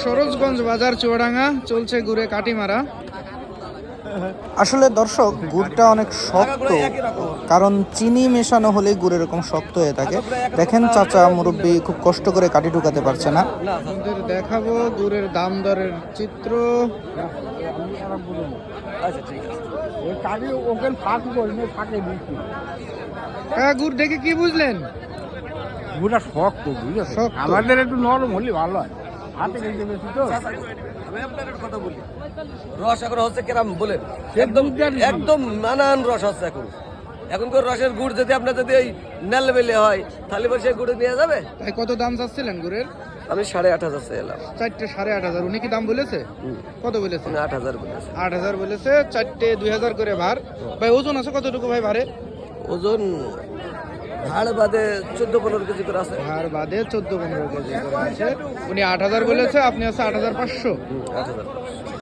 সরোজগঞ্জ বাজার চুয়াডাঙ্গা চলছে গুড়ে কাটি মারা। আসলে দর্শক, গুড়টা অনেক শক্ত, কারণ চিনি মেশানো হলে গুড় এরকম শক্ত হয়ে থাকে। দেখেন চাচা মুরব্বী খুব কষ্ট করে কাটি ঢুকাতে পারছে না। আপনাদের দেখাবো গুড়ের দাম দরের চিত্র। গুড় দেখে কি বুঝলেন? গুড়া শক্ত, বুঝেছো? শক্ত। আমাদের একটু নরম হলে ভালো হয়, হাতে খেতে বেশি তো। আমি আপনার একটা কথা বলি, রস এখন হচ্ছে কেরাম বলেন, সে একদম দুধ দেন। একদম নানান রস হচ্ছে এখনকার রসের গুড় যদি আপনার যদি এই নেলবেলে হয় তাহলে পরে সেই গুড়ে নিয়ে যাবে। তাই কত দাম চাচ্ছিলেন গুড়ের? আমি 8,500 চাইলাম। চারটে 8,500। উনি কি দাম বলেছে? কত বলেছে? 8,000 বলেছে। 8,000 বলেছে। চারটে 2,000 করে ভার। ভাই ওজন আছে কতটুকু ভাই ভারে? ওজন হাড় বাদে 14-15 কেজি করে আছে। ভার বাদে 14-15 কেজি করে আছে। উনি 8,000 বলেছে, আপনি আছে 8,500। 8,000।